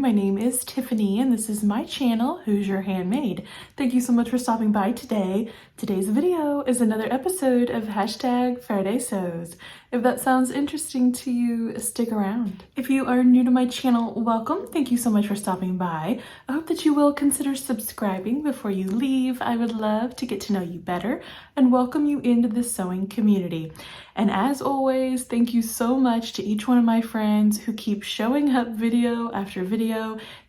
my name is Tiffany and this is my channel, Who's Your Handmade. Thank you so much for stopping by today. Today's video is another episode of #Friday Sews. If that sounds interesting to you, stick around. If you are new to my channel, welcome. Thank you so much for stopping by. I hope that you will consider subscribing before you leave. I would love to get to know you better and welcome you into the sewing community. And as always, thank you so much to each one of my friends who keep showing up video after video.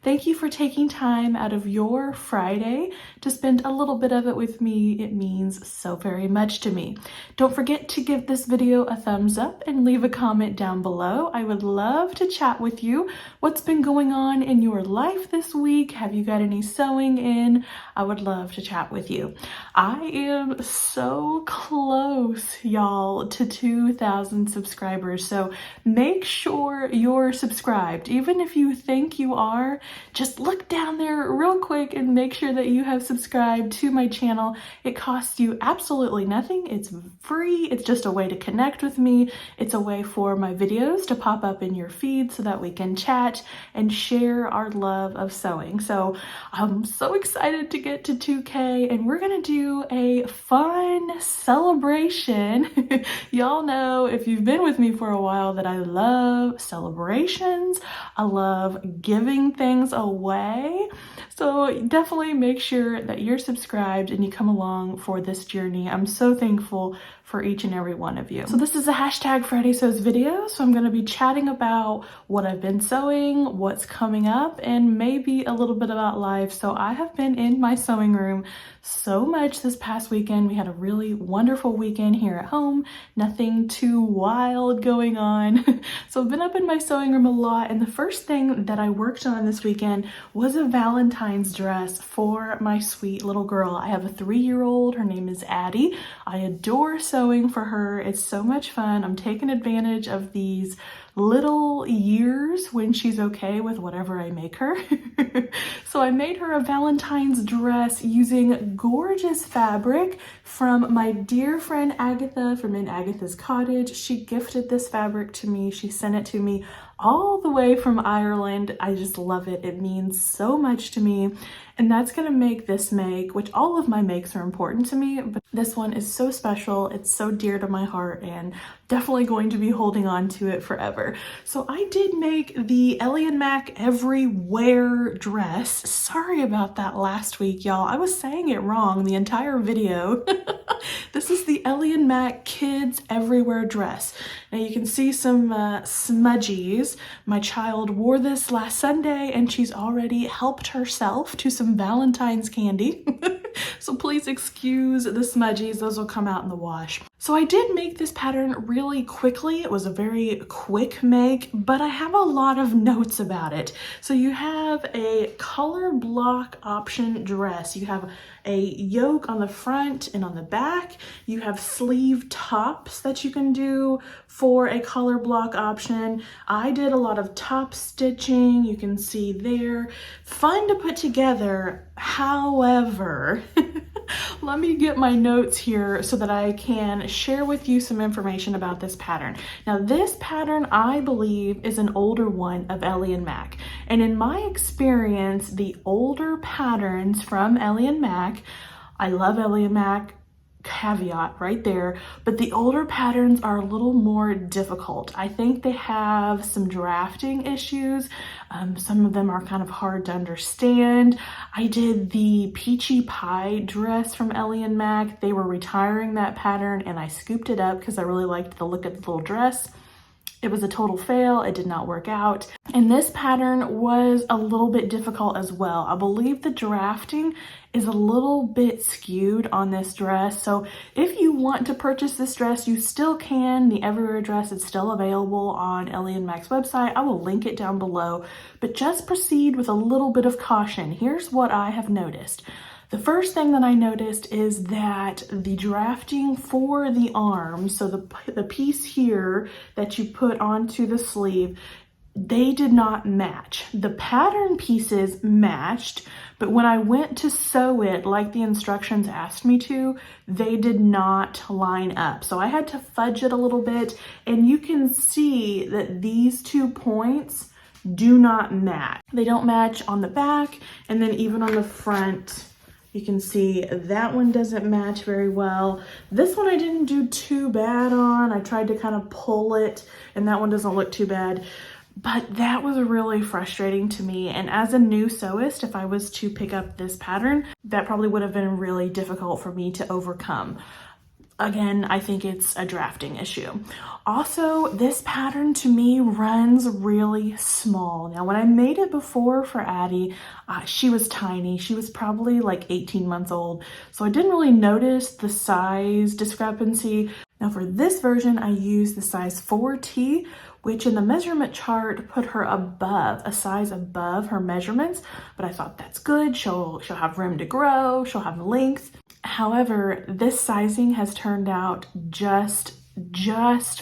Thank you for taking time out of your Friday to spend a little bit of it with me. It means so very much to me. Don't forget to give this video a thumbs up and leave a comment down below. I would love to chat with you. What's been going on in your life this week? Have you got any sewing in? I would love to chat with you. I am so close, y'all, to 2,000 subscribers. So make sure you're subscribed. Even if you think you are, just look down there real quick and make sure that you have subscribed to my channel. It costs you absolutely nothing. It's free. It's just a way to connect with me. It's a way for my videos to pop up in your feed so that we can chat and share our love of sewing. So I'm so excited to get to 2K and we're gonna do a fun celebration. Y'all know, if you've been with me for a while, that I love celebrations. I love giving things away. So definitely make sure that you're subscribed and you come along for this journey. I'm so thankful for each and every one of you. So this is a #Friday Sews video. So I'm going to be chatting about what I've been sewing, what's coming up, and maybe a little bit about life. So I have been in my sewing room so much this past weekend. We had a really wonderful weekend here at home. Nothing too wild going on. So I've been up in my sewing room a lot. And the first thing that I worked on this weekend was a Valentine's dress for my sweet little girl. I have a 3-year-old. Her name is Addie. I adore sewing for her. It's so much fun. I'm taking advantage of these little years when she's okay with whatever I make her. So I made her a Valentine's dress using gorgeous fabric from my dear friend Agatha from In Agatha's Cottage. She gifted this fabric to me. She sent it to me all the way from Ireland. I just love it. It means so much to me. And that's gonna make this make, which all of my makes are important to me, but this one is so special. It's so dear to my heart and definitely going to be holding on to it forever. So I did make the Ellie and Mac Everywhere dress. Sorry about that last week, y'all. I was saying it wrong the entire video. This is the Ellie and Mac Kids Everywhere dress. Now you can see some smudgies. My child wore this last Sunday and she's already helped herself to some Valentine's candy. So please excuse the smudgies. Those will come out in the wash. So I did make this pattern really quickly. It was a very quick make, but I have a lot of notes about it. So you have a color block option dress. You have a yoke on the front and on the back. You have sleeve tops that you can do for a color block option. I did a lot of top stitching. You can see there. Fun to put together. However, let me get my notes here so that I can share with you some information about this pattern. Now this pattern, I believe, is an older one of Ellie and Mac. And in my experience, the older patterns from Ellie and Mac, I love Ellie and Mac, caveat right there, but the older patterns are a little more difficult. I think they have some drafting issues. Some of them are kind of hard to understand. I did the Peachy Pie dress from Ellie and Mac. They were retiring that pattern and I scooped it up because I really liked the look of the little dress. It was a total fail. It did not work out. And this pattern was a little bit difficult as well. I believe the drafting is a little bit skewed on this dress. So if you want to purchase this dress, you still can. The Everywhere dress is still available on Ellie and Mac's website. I will link it down below, but just proceed with a little bit of caution. Here's what I have noticed. The first thing that I noticed is that the drafting for the arm, so the piece here that you put onto the sleeve, they did not match. The pattern pieces matched, but when I went to sew it like the instructions asked me to, they did not line up. So I had to fudge it a little bit, and you can see that these 2 points do not match. They don't match on the back, and then even on the front, you can see that one doesn't match very well. This one I didn't do too bad on. I tried to kind of pull it, and that one doesn't look too bad. But that was really frustrating to me. And as a new sewist, if I was to pick up this pattern, that probably would have been really difficult for me to overcome. Again, I think it's a drafting issue. Also, this pattern to me runs really small. Now, when I made it before for Addie, she was tiny. She was probably like 18 months old. So I didn't really notice the size discrepancy. Now for this version, I used the size 4T, which in the measurement chart put her above, a size above her measurements, but I thought that's good. She'll have room to grow, she'll have length. However, this sizing has turned out just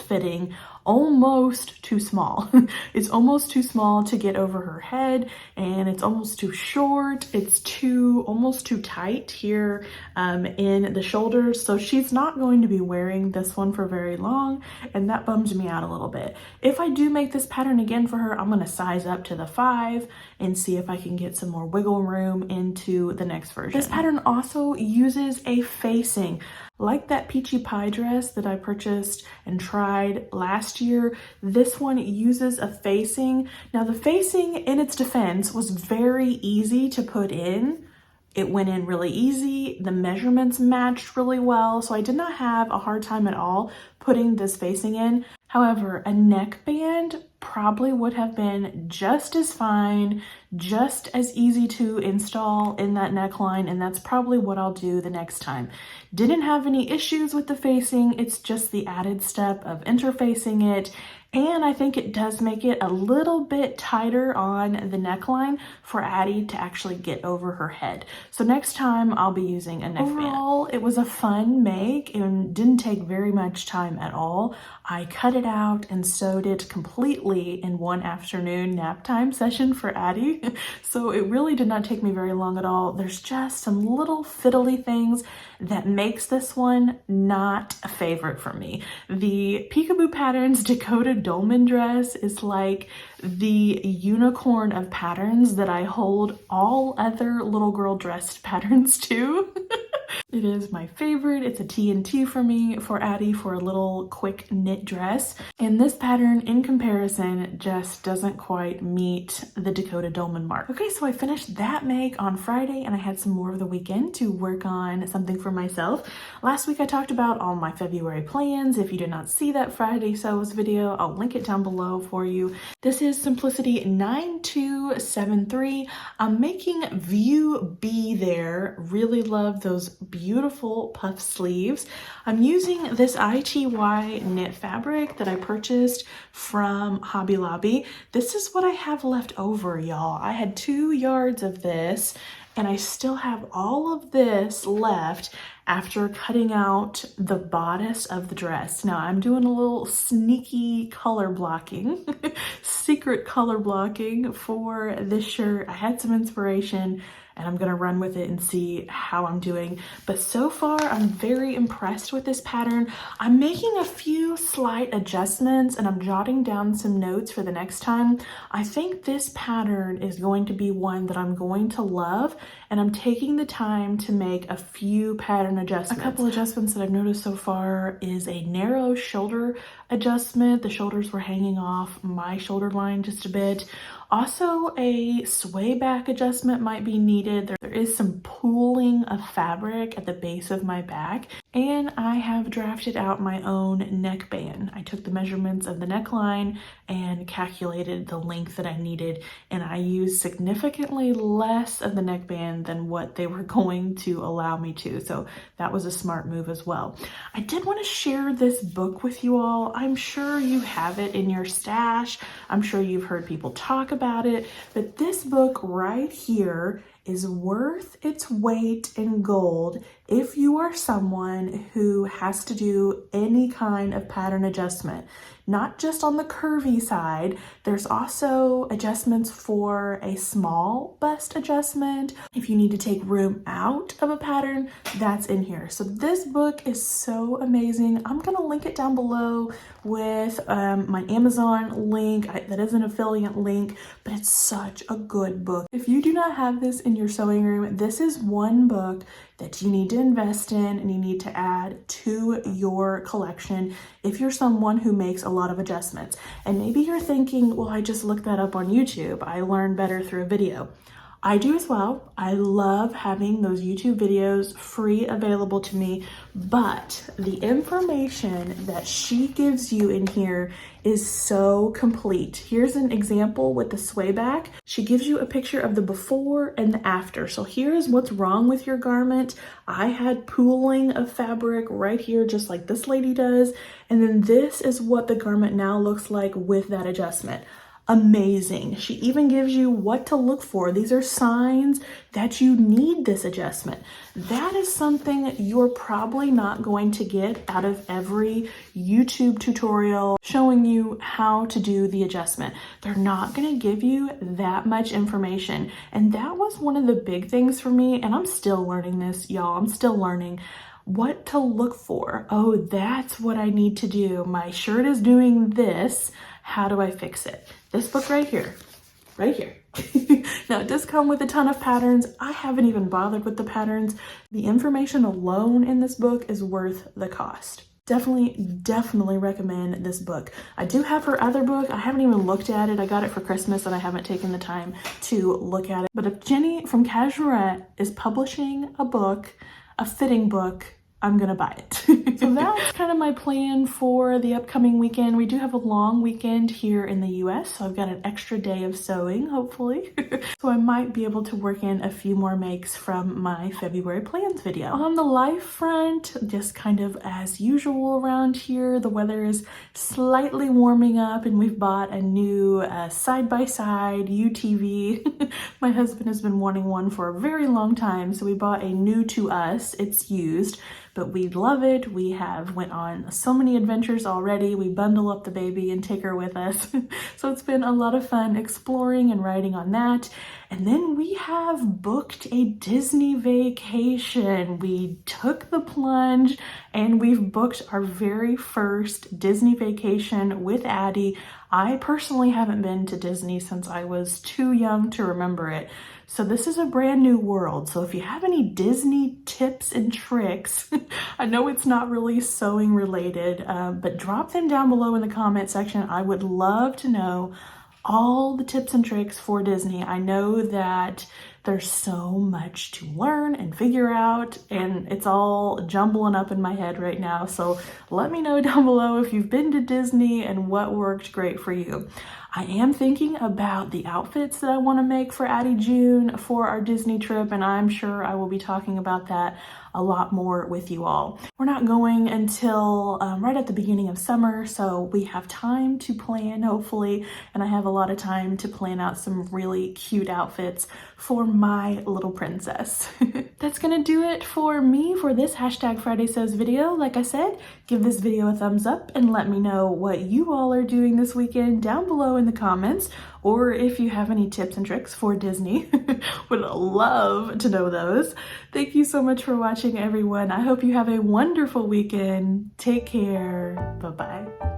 fitting, almost too small. It's almost too small to get over her head, and it's almost too short. It's almost too tight here in the shoulders. So she's not going to be wearing this one for very long, and that bums me out a little bit. If I do make this pattern again for her, I'm gonna size up to the 5 and see if I can get some more wiggle room into the next version. This pattern also uses a facing. Like that peachy pie dress that I purchased and tried last year, this one uses a facing. Now the facing, in its defense, was very easy to put in. It went in really easy. The measurements matched really well, so I did not have a hard time at all putting this facing in. However, a neckband probably would have been just as fine, just as easy to install in that neckline, and that's probably what I'll do the next time. Didn't have any issues with the facing, it's just the added step of interfacing it, and I think it does make it a little bit tighter on the neckline for Addie to actually get over her head. So next time I'll be using a neckband. Overall, it was a fun make and didn't take very much time at all. I cut it out and sewed it completely in one afternoon nap time session for Addie. So it really did not take me very long at all. There's just some little fiddly things that makes this one not a favorite for me. The Peekaboo Patterns Dakota Dolman dress is like the unicorn of patterns that I hold all other little girl dressed patterns to. It is my favorite. It's a TNT for me, for Addie, for a little quick knit dress. And this pattern, in comparison, just doesn't quite meet the Dakota Dolman mark. Okay, so I finished that make on Friday, and I had some more of the weekend to work on something for myself. Last week I talked about all my February plans. If you did not see that Friday sews video, I'll link it down below for you. This is Simplicity 9273. I'm making View B there. Really love those beautiful puff sleeves. I'm using this ITY knit fabric that I purchased from Hobby Lobby. This is what I have left over, y'all. I had 2 yards of this, and I still have all of this left after cutting out the bodice of the dress. Now I'm doing a little sneaky color blocking, secret color blocking for this shirt. I had some inspiration, and I'm gonna run with it and see how I'm doing. But so far, I'm very impressed with this pattern. I'm making a few slight adjustments, and I'm jotting down some notes for the next time. I think this pattern is going to be one that I'm going to love, and I'm taking the time to make a few pattern adjustments. A couple adjustments that I've noticed so far is a narrow shoulder adjustment. The shoulders were hanging off my shoulder line just a bit. Also, a sway back adjustment might be needed. There is some pooling of fabric at the base of my back, and I have drafted out my own neckband. I took the measurements of the neckline and calculated the length that I needed, and I used significantly less of the neckband than what they were going to allow me to, so that was a smart move as well. I did want to share this book with you all. I'm sure you have it in your stash. I'm sure you've heard people talk about it, but this book right here is worth its weight in gold if you are someone who has to do any kind of pattern adjustment. Not just on the curvy side, there's also adjustments for a small bust adjustment. If you need to take room out of a pattern, that's in here. So this book is so amazing. I'm gonna link it down below with my Amazon link. That is an affiliate link, but it's such a good book. If you do not have this in your sewing room, this is one book that you need to invest in and you need to add to your collection if you're someone who makes a lot of adjustments. And maybe you're thinking, well, I just looked that up on YouTube. I learn better through a video. I do as well. I love having those YouTube videos free available to me, but the information that she gives you in here is so complete. Here's an example with the sway back. She gives you a picture of the before and the after. So here's what's wrong with your garment. I had pooling of fabric right here, just like this lady does. And then this is what the garment now looks like with that adjustment. Amazing. She even gives you what to look for. These are signs that you need this adjustment. That is something you're probably not going to get out of every YouTube tutorial showing you how to do the adjustment. They're not going to give you that much information. And that was one of the big things for me. And I'm still learning this, y'all. I'm still learning what to look for. Oh, that's what I need to do. My shirt is doing this. How do I fix it? This book right here. Now, it does come with a ton of patterns. I haven't even bothered with the patterns. The information alone in this book is worth the cost. Definitely recommend this book. I do have her other book. I haven't even looked at it. I got it for Christmas and I haven't taken the time to look at it. But if Jenny from Casuarette is publishing a book, a fitting book, I'm gonna buy it. So that's kind of my plan for the upcoming weekend. We do have a long weekend here in the US, so I've got an extra day of sewing, hopefully. So I might be able to work in a few more makes from my February plans video. On the life front, just kind of as usual around here, the weather is slightly warming up and we've bought a new side-by-side UTV. My husband has been wanting one for a very long time, so we bought a new to us. It's used, but we love it. We have went on so many adventures already. We bundle up the baby and take her with us. So it's been a lot of fun exploring and riding on that. And then we have booked a Disney vacation. We took the plunge and we've booked our very first Disney vacation with Addie. I personally haven't been to Disney since I was too young to remember it. So this is a brand new world. So if you have any Disney tips and tricks, I know it's not really sewing related, but drop them down below in the comment section. I would love to know all the tips and tricks for Disney. I know that there's so much to learn and figure out, and it's all jumbling up in my head right now. So let me know down below if you've been to Disney and what worked great for you. I am thinking about the outfits that I want to make for Addie June for our Disney trip, and I'm sure I will be talking about that a lot more with you all. We're not going until right at the beginning of summer, so we have time to plan, hopefully, and I have a lot of time to plan out some really cute outfits for my little princess. That's gonna do it for me for this #FridaySews video. Like I said, give this video a thumbs up and let me know what you all are doing this weekend down below in the comments, or if you have any tips and tricks for Disney. Would love to know those. Thank you so much for watching, everyone. I hope you have a wonderful weekend. Take care. Bye-bye.